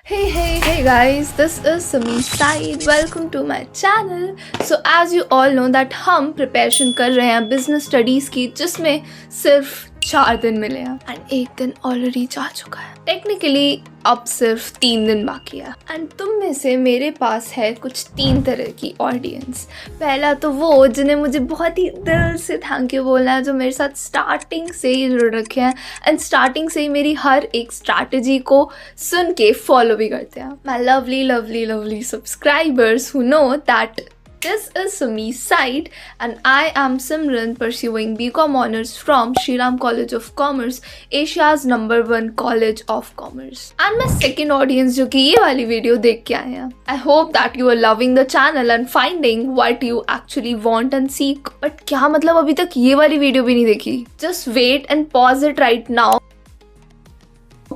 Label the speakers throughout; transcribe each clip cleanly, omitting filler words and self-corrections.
Speaker 1: Hey guys, this is Sumi Saeed. Welcome to my channel. So as you all know that हम preparation कर रहे हैं business studies की, जिसमें सिर्फ 4 दिन मिले हैं एंड एक दिन ऑलरेडी जा चुका है। टेक्निकली अब सिर्फ 3 दिन बाकी है एंड तुम में से मेरे पास है कुछ 3 तरह की ऑडियंस। पहला तो वो जिन्हें मुझे बहुत ही दिल से थैंक यू बोलना है, जो मेरे साथ स्टार्टिंग से ही जुड़ रखे हैं एंड स्टार्टिंग से ही मेरी हर एक स्ट्रैटेजी को सुन के फॉलो भी करते हैं। My lovely lovely lovely subscribers who know that this is Sumi Said and I am Simran, pursuing BCom Honours from Shri Ram College of Commerce, Asia's #1 college of commerce. And my second audience जो कि ये वाली video देख के आए हैं, I hope that you are loving the channel and finding what you actually want and seek. But क्या मतलब अभी तक ये वाली वीडियो भी नहीं देखी? Just wait and pause it right now,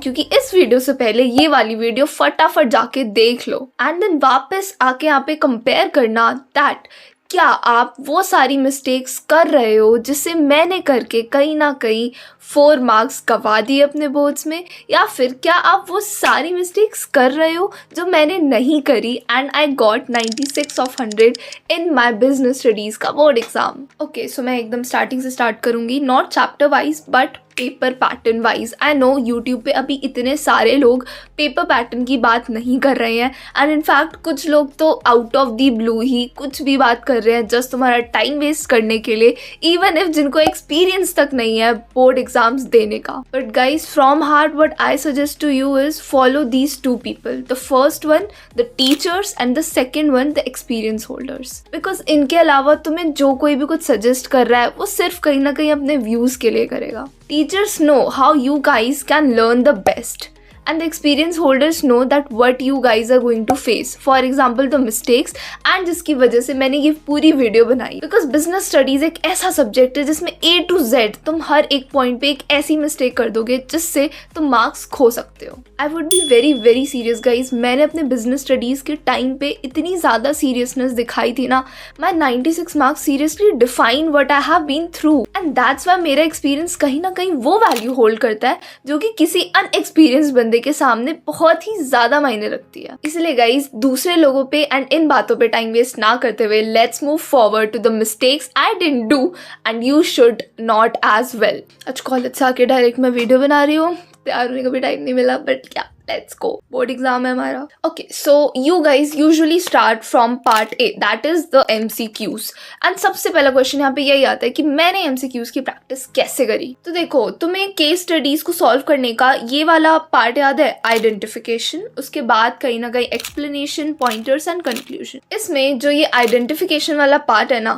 Speaker 1: क्योंकि इस वीडियो से पहले ये वाली वीडियो फटाफट जाके देख लो एंड देन वापस आके यहाँ पे कंपेयर करना दैट क्या आप वो सारी मिस्टेक्स कर रहे हो जिससे मैंने करके कहीं ना कहीं 4 मार्क्स गवा दिए अपने बोर्ड्स में, या फिर क्या आप वो सारी मिस्टेक्स कर रहे हो जो मैंने नहीं करी and I got 96 of 100 in my business studies का बोर्ड एग्जाम। ओके, सो मैं एकदम स्टार्टिंग से स्टार्ट करूँगी, not chapter wise but paper pattern wise. I know YouTube पे अभी इतने सारे लोग पेपर पैटर्न की बात नहीं कर रहे हैं एंड इनफैक्ट कुछ लोग तो आउट ऑफ दी ब्लू ही कुछ भी बात कर रहे हैं जस्ट तुम्हारा टाइम वेस्ट करने के लिए, इवन इफ जिनको एक्सपीरियंस तक नहीं है बोर्ड एग्जाम्स देने का। But guys from heart what I suggest to you is follow these 2 people, the first one the teachers and the second one the experience holders. Because इनके अलावा तुम्हें जो कोई भी कुछ सजेस्ट कर रहा है वो सिर्फ कहीं ना कहीं अपने व्यूज के लिए करेगा। Teachers know how you guys can learn the best and the experience holders know that what you guys are going to face, for example the mistakes, and जिसकी वजह से मैंने ये पूरी वीडियो बनाई। बिकॉज बिजनेस स्टडीज एक ऐसा subject है जिसमें A to Z तुम हर एक पॉइंट पे एक ऐसी मिस्टेक कर दोगे जिससे तुम मार्क्स खो सकते हो। I would be very very serious guys, मैंने अपने बिजनेस स्टडीज के टाइम पे इतनी ज़्यादा सीरियसनेस दिखाई थी ना, my 96 marks seriously define what I have been through and that's why मेरा एक्सपीरियंस कहीं ना कहीं वो वैल्यू होल्ड करता है जो कि किसी अनएक्सपीरियंस बंदे के सामने बहुत ही ज्यादा मायने रखती है। इसलिए गाइज दूसरे लोगों पे एंड इन बातों पे टाइम वेस्ट ना करते हुए let's move forward to the mistakes I didn't do and you should not as well. आज कॉलेज से आके डायरेक्ट मैं वीडियो बना रही हूँ, तैयार होने का भी टाइम नहीं मिला, बट क्या लेट्स गो, बोर्ड एग्जाम है हमारा। Okay, so you guys usually start from part A, that is the MCQs and सबसे पहला क्वेश्चन यहाँ पे यही आता है कि मैंने MCQs की प्रैक्टिस कैसे करी। तो देखो, तुम्हें केस स्टडीज को सॉल्व करने का ये वाला पार्ट याद है, आइडेंटिफिकेशन, उसके बाद कहीं ना कहीं एक्सप्लेनेशन, पॉइंटर्स एंड कंक्लूजन। इसमें जो ये आइडेंटिफिकेशन वाला पार्ट है ना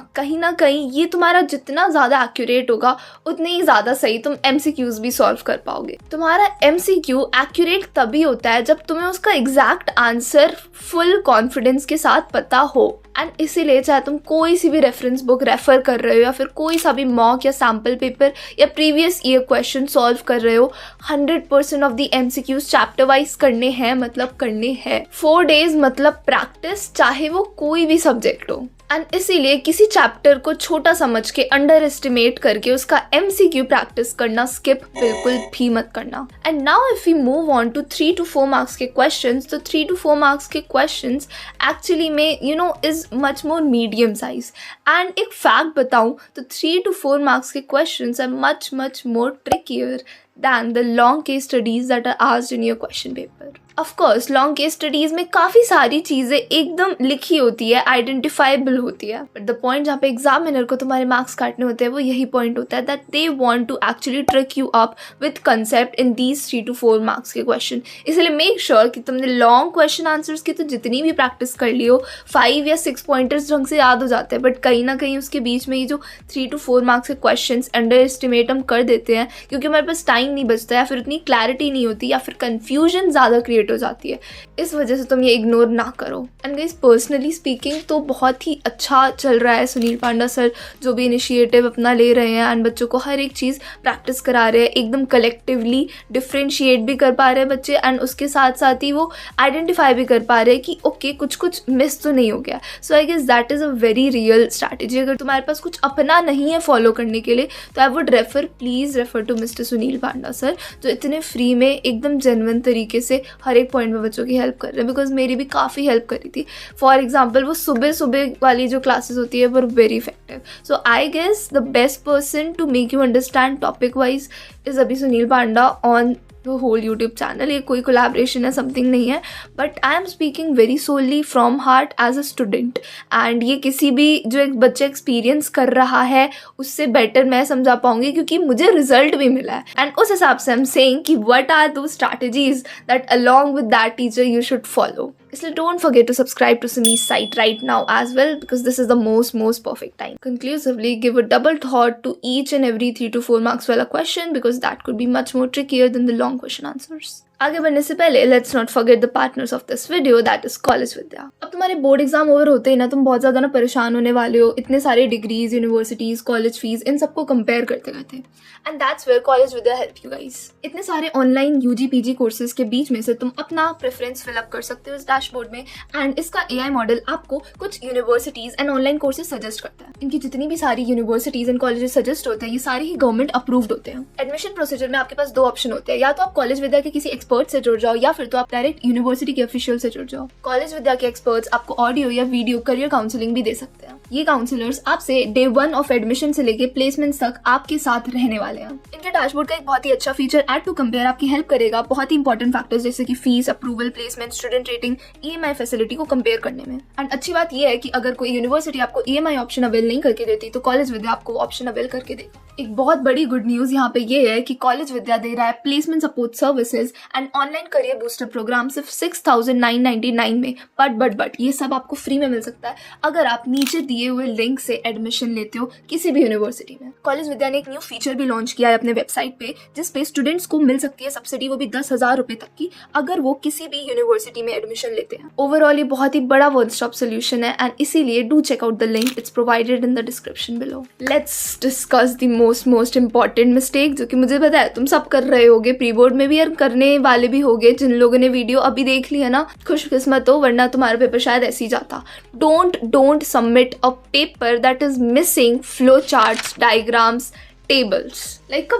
Speaker 1: कहीं ये तुम्हारा जितना ज्यादा एक्यूरेट होगा उतने ही ज्यादा सही तुम MCQs भी सॉल्व कर पाओगे। तुम्हारा MCQ एक्यूरेट तभी होता है जब तुम्हें उसका एग्जैक्ट आंसर फुल कॉन्फिडेंस के साथ पता हो एंड इसीलिए चाहे तुम कोई सी भी रेफरेंस बुक रेफर कर रहे हो या फिर कोई सा भी मॉक या सैम्पल पेपर या प्रीवियस ईयर क्वेश्चन सॉल्व कर रहे हो, 100% of the MCQs chapter wise करने हैं, मतलब करने हैं। 4 days मतलब प्रैक्टिस, चाहे वो कोई भी सब्जेक्ट हो। एंड इसीलिए किसी चैप्टर को छोटा समझ के अंडर एस्टिमेट करके उसका MCQ प्रैक्टिस करना स्किप बिल्कुल भी मत करना। And now if you move on to 3 to 4 marks के क्वेश्चंस, तो 3 to 4 मार्क्स के क्वेश्चंस एक्चुअली में you know is much more medium size. And एक फैक्ट बताऊं तो 3 to 4 मार्क्स के questions are much much more trickier than the long case studies that are asked in your question paper. Of course, long case studies में काफ़ी सारी चीज़ें एकदम लिखी होती है, आइडेंटिफाइबल होती है, बट द पॉइंट जहाँ पे एग्जामिनर को तुम्हारे मार्क्स काटने होते हैं वो यही पॉइंट होता है that they want to actually trick you up with concept in these 3 to 4 marks के क्वेश्चन। इसलिए मेक श्योर कि तुमने लॉन्ग क्वेश्चन आंसर्स की तो जितनी भी प्रैक्टिस कर ली हो, 5 या 6 पॉइंटर्स ढंग से याद हो जाते हैं, बट कहीं ना कहीं उसके बीच में ये जो 3 to 4 मार्क्स के क्वेश्चन अंडर एस्टिमेट हम कर देते हैं क्योंकि हमारे पास टाइम नहीं बचता या फिर उतनी क्लैरिटी नहीं होती या फिर कंफ्यूजन ज़्यादा क्रिएट हो जाती है। इस वजह से तुम ये इग्नोर ना करो। एंड गाइस पर्सनली स्पीकिंग तो बहुत ही अच्छा चल रहा है सुनील पांडा सर जो भी इनिशिएटिव अपना ले रहे हैं एंड बच्चों को हर एक चीज़ प्रैक्टिस करा रहे हैं, एकदम कलेक्टिवली डिफ्रेंशिएट भी कर पा रहे हैं बच्चे एंड उसके साथ साथ ही वो आइडेंटिफाई भी कर पा रहे हैं कि ओके कुछ मिस तो नहीं हो गया। So I guess that is a very real strategy. अगर तुम्हारे पास कुछ अपना नहीं है फॉलो करने के लिए तो I would please refer to mister Sunil Panda sir जो इतने फ्री में एकदम जेन्युइन तरीके से हर हर एक पॉइंट में बच्चों की हेल्प कर रहे हैं, बिकॉज मेरी भी काफ़ी हेल्प करी थी. फॉर एग्जाम्पल वो सुबह सुबह वाली जो क्लासेस होती है वो very effective. So I guess the best person to make you understand topic wise is अभी Sunil Panda on whole YouTube channel. ये कोई कोलैबोरेशन है, समथिंग नहीं है, but I am speaking very solely from heart as a student. And ये किसी भी जो एक बच्चा एक्सपीरियंस कर रहा है उससे बेटर मैं समझा पाऊंगी, क्योंकि मुझे रिजल्ट भी मिला है. एंड उस हिसाब से आई एम सेइंग कि व्हाट आर दो strategies that along with that teacher you should follow. इसलिए don't forget to subscribe to Sumi's site right now as well, because this is the most perfect time. Conclusively, give a double thought to each and every 3 to 4 marks wala question, because that could be much more trickier than the long question answers. आगे बढ़ने से पहले let's not forget the partners of this video, that is college Vidya. अब तुम्हारे board exam over होते ही ना तुम बहुत ज्यादा ना परेशान होने वाले हो, इतने सारे डिग्रीज, यूनिवर्सिटीज, कॉलेज फीस, इन सबको कंपेयर करते करते. And that's where college Vidya help you guys. इतने सारे ऑनलाइन यूजी पीजी कोर्सेज के बीच में से तुम अपना प्रेफरेंस फिलअप कर सकते हो इस डैशबोर्ड में. एंड इसका AI मॉडल आपको कुछ universities and online courses suggest करता है. इनकी जितनी भी सारी यूनिवर्सिटीज एंड कॉलेजेस सजेस्ट होते हैं ये सारे ही गवर्नमेंट अप्रूव्ड होते हैं. एडमिशन प्रोसीजर में आपके पास 2 ऑप्शन होते हैं, या तो आप कॉलेज विद्या के किसी एक्सपर्ट से जुड़ जाओ, या फिर तो आप डायरेक्ट यूनिवर्सिटी के ऑफिशियल से जुड़ जाओ. कॉलेज विद्या के एक्सपर्ट्स आपको ऑडियो या वीडियो करियर काउंसलिंग भी दे सकते हैं. ये काउंसलर्स आपसे डे 1 ऑफ एडमिशन से लेके प्लेसमेंट तक आपके साथ रहने वाले हैं. इनके डैशबोर्ड का एक बहुत ही अच्छा फीचर ऐड टू कंपेयर आपकी हेल्प करेगा बहुत ही इंपॉर्टेंट फैक्टर्स जैसे कि fees, approval, placement, student rating, EMI facility को कंपेयर करने में. एंड अच्छी बात यह है कि अगर कोई यूनिवर्सिटी आपको EMI ऑप्शन अवेल नहीं करके देती तो कॉलेज विद्या आपको ऑप्शन अवेल करके देगा. एक बहुत बड़ी गुड न्यूज यहाँ पे ये है कि कॉलेज विद्या दे रहा है placement support services and online career booster program सिर्फ 6,999 में. बट ये सब आपको फ्री में मिल सकता है अगर आप नीचे दिए हुए लिंक से एडमिशन लेते हो किसी भी यूनिवर्सिटी में. कॉलेज विद्या ने एक न्यू फीचर भी लॉन्च किया है अपने वेबसाइट पे, जिसपे स्टूडेंट्स को मिल सकती है सब्सिडी, वो भी 10,000 रुपए तक की, अगर वो किसी भी यूनिवर्सिटी में एडमिशन लेते हैं. ओवरऑल ये बहुत ही बड़ा वन स्टॉप सोल्यूशन है एंड इसीलिए do check out the link, it's provided in the description below. Let's discuss the most important mistake जो कि मुझे पता है तुम सब कर रहे होगे, प्री बोर्ड में भी और करने वाले भी होगे. जिन लोगों ने वीडियो अभी देख ली है ना, खुशकिस्मत हो, वरना तुम्हारा पेपर शायद ऐसे ही जाता. Don't submit a paper that is missing flow charts, diagrams, tables. Like a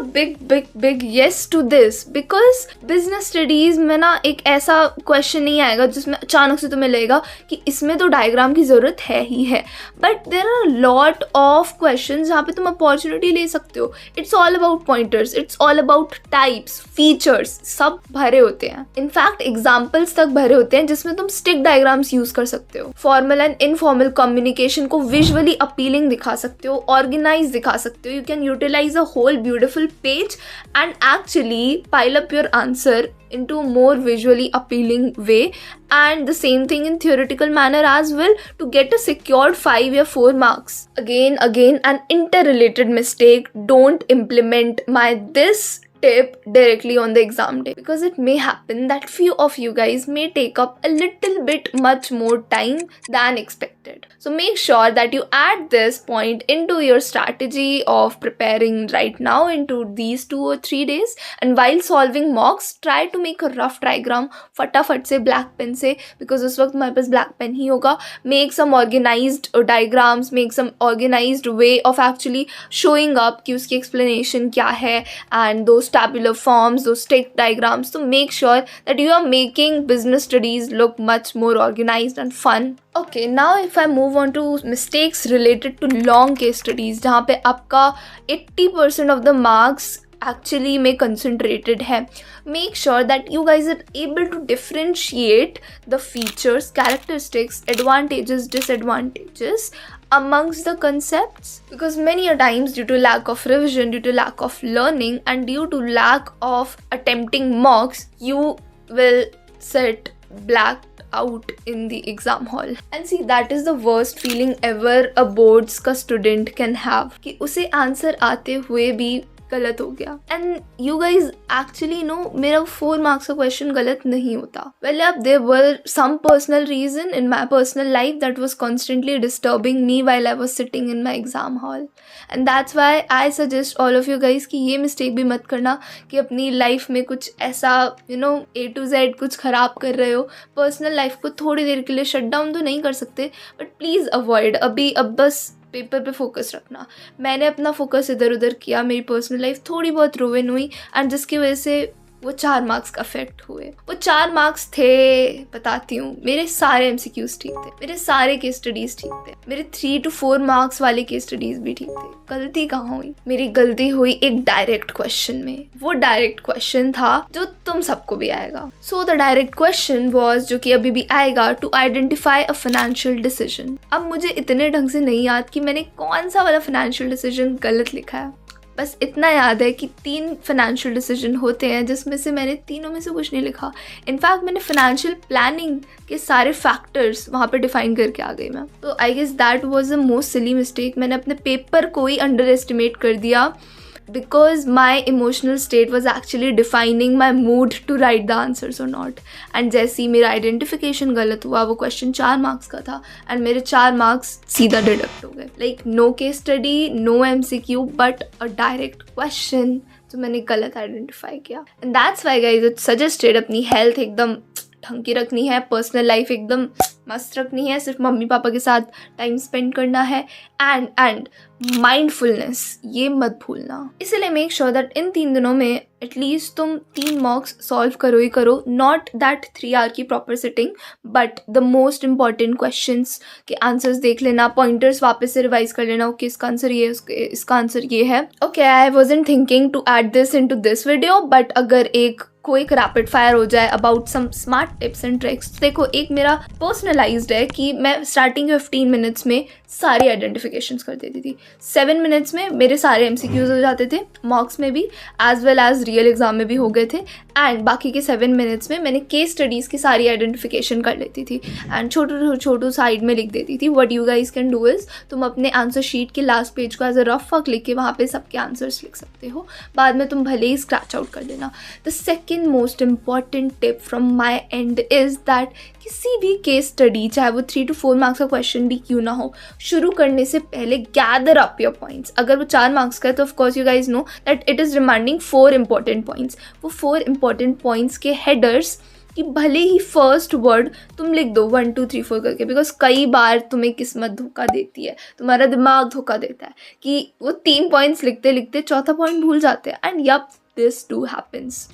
Speaker 1: big yes to this, because business studies में ना एक ऐसा क्वेश्चन नहीं आएगा जिसमें अचानक से तुम्हें लगेगा कि इसमें तो डायग्राम की ज़रूरत है ही है. But there are lot of question जहाँ पे तुम अपॉर्चुनिटी ले सकते हो. It's all about pointers, it's all about types, features, सब भरे होते हैं. इनफैक्ट एग्जाम्पल्स तक भरे होते हैं जिसमें तुम स्टिक डायग्राम्स यूज कर सकते हो. फॉर्मल एंड इनफॉर्मल कम्युनिकेशन को विजुअली अपीलिंग दिखा सकते हो, ऑर्गेनाइज दिखा सकते हो. You can utilise a whole beautiful page and actually pile up your answer into a more visually appealing way, and the same thing in theoretical manner as well, to get a secured 5 or 4 marks. Again an interrelated mistake: don't implement this tip directly on the exam day, because it may happen that few of you guys may take up a little bit much more time than expected. So make sure that you add this point into your strategy of preparing right now into these 2 or 3 days. And while solving mocks, try to make a rough diagram फटाफट से black pen से, because उस वक्त हमारे पास black pen ही होगा. Make some organized diagrams, make some organized way of actually showing up कि उसकी explanation क्या है, and those tabular forms, those stick diagrams. So make sure that you are making business studies look much more organized and fun. Okay, now if I move on to mistakes related to long case studies, जहाँ पे आपका 80% of the marks actually में concentrated है. Make sure that you guys are able to differentiate the features, characteristics, advantages, disadvantages amongst the concepts, because many a times due to lack of revision, due to lack of learning, and due to lack of attempting mocks, you will sit blacked out in the exam hall. And see, that is the worst feeling ever a boards का student can have, कि उसे answer आते हुए भी गलत हो गया. And you guys actually know, मेरा 4 मार्क्स का क्वेश्चन गलत नहीं होता. वेल अब there were some personal reason in my personal life that was constantly disturbing me while I was sitting in my exam hall. And that's why I suggest all of you guys कि ये mistake भी मत करना कि अपनी life में कुछ ऐसा A to Z कुछ ख़राब कर रहे हो. पर्सनल लाइफ को थोड़ी देर के लिए शट डाउन तो नहीं कर सकते, बट प्लीज़ अवॉइड. अब बस पेपर पे फोकस रखना. मैंने अपना फोकस इधर उधर किया, मेरी पर्सनल लाइफ थोड़ी बहुत रुइन हुई, एंड जिसकी वजह से वो 4 मार्क्स का इफेक्ट हुए। वो 4 मार्क्स थे, बताती हूँ, मेरे सारे MCQs ठीक थे, मेरे सारे केस स्टडीज ठीक थे, मेरे 3 to 4 मार्क्स वाले केस स्टडीज भी ठीक थे। गलती कहाँ हुई? मेरी गलती हुई एक डायरेक्ट क्वेश्चन में। वो डायरेक्ट क्वेश्चन था जो तुम सबको भी आएगा। So the direct question was, जो कि अभी भी आएगा, to identify a financial decision. अब मुझे इतने ढंग से नहीं याद कि मैंने कौन सा वाला फाइनेंशियल डिसीजन गलत लिखा है, बस इतना याद है कि 3 फाइनेंशियल डिसीजन होते हैं जिसमें से मैंने तीनों में से कुछ नहीं लिखा। इनफैक्ट मैंने फाइनेंशियल प्लानिंग के सारे फैक्टर्स वहाँ पे डिफाइन करके आ गई मैं। तो I guess that was the most silly mistake. मैंने अपने पेपर को ही अंडर एस्टिमेट कर दिया because my emotional state was actually defining my mood to write the answers or not. And जैसे ही मेरा आइडेंटिफिकेशन गलत हुआ, वो क्वेश्चन 4 मार्क्स का था एंड मेरे 4 मार्क्स सीधा डिडक्ट हो गए। Like no case study, no MCQ, but a direct question जो मैंने गलत आइडेंटिफाई किया। And that's why guys it's suggested अपनी हेल्थ एकदम ढंग की रखनी है, पर्सनल लाइफ एकदम मस्त रखनी है, सिर्फ मम्मी पापा के साथ टाइम स्पेंड करना है, एंड माइंडफुलनेस ये मत भूलना। इसलिए मेक श्योर दैट इन 3 दिनों में एटलीस्ट तुम 3 मॉक्स सॉल्व करो ही करो। नॉट दैट 3 आवर की proper sitting, but the most important questions के आंसर्स देख लेना, पॉइंटर्स वापस से रिवाइज कर लेना। ओके, इसका आंसर ये है, इसका आंसर ये है। Okay, I wasn't thinking to add this into this video, but अगर एक रैपिड फायर हो जाए about some smart tips and tricks, तो देखो एक मेरा पर्सनलाइज्ड है कि मैं स्टार्टिंग के 15 मिनट्स में सारी आइडेंटिफिकेशंस कर देती थी। 7 मिनट्स में मेरे सारे MCQs हो जाते थे, मॉक्स में भी as well as real exam में भी हो गए थे। एंड बाकी के 7 मिनट्स में मैंने केस स्टडीज़ की सारी आइडेंटिफिकेशन कर लेती थी एंड छोटू साइड में लिख देती थी। What you guys can do is, तुम अपने आंसर शीट के लास्ट पेज को एज अ रफ वर्क लिख के वहाँ पे सबके आंसर्स लिख सकते हो, बाद में तुम भले ही स्क्रैच आउट कर देना। The second most important tip from my and is that किसी भी केस स्टडी, चाहे वो 3 to 4 मार्क्स का क्वेश्चन भी क्यों ना हो, शुरू करने से पहले गैदर अप योर पॉइंट्स। अगर वो 4 मार्क्स का है तो of course you guys know that it is reminding 4 important points. वो 4 इंपॉर्टेंट पॉइंट्स के हेडर्स कि भले ही फर्स्ट वर्ड तुम लिख दो 1 2 3 4 करके, बिकॉज कई बार तुम्हें किस्मत धोखा देती है, तुम्हारा दिमाग धोखा देता है कि वो 3 पॉइंट्स लिखते लिखते चौथा पॉइंट भूल जाते हैं। And yup, this do happens.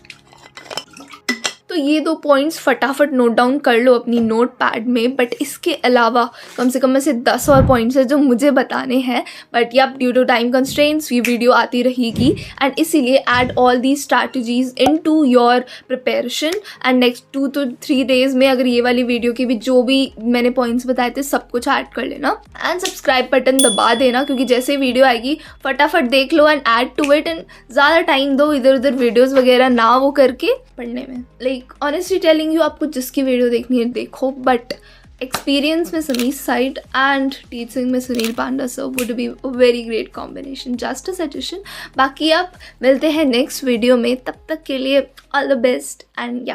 Speaker 1: तो ये 2 पॉइंट्स फटाफट नोट डाउन कर लो अपनी नोट पैड में। बट इसके अलावा कम से कम ऐसे 10 और पॉइंट्स है जो मुझे बताने हैं, but yup due to time constraints ये वीडियो आती रहेगी एंड इसीलिए add all the strategies into your preparation. And next 2 to 3 days में अगर ये वाली वीडियो की भी जो भी मैंने पॉइंट्स बताए थे सब कुछ ऐड कर लेना एंड सब्सक्राइब बटन दबा देना, क्योंकि जैसे वीडियो आएगी फटाफट देख लो and add to it. And ज़्यादा टाइम दो इधर उधर वीडियोज़ वगैरह ना वो करके पढ़ने में। लाइक ऑनेस्टली टेलिंग यू, आपको जिसकी वीडियो देखनी है देखो, बट एक्सपीरियंस में समीर साइड एंड टीचिंग में Sunil Panda sir would be a very great combination, just a suggestion. बाकी आप मिलते हैं नेक्स्ट वीडियो में, तब तक के लिए ऑल द बेस्ट एंड या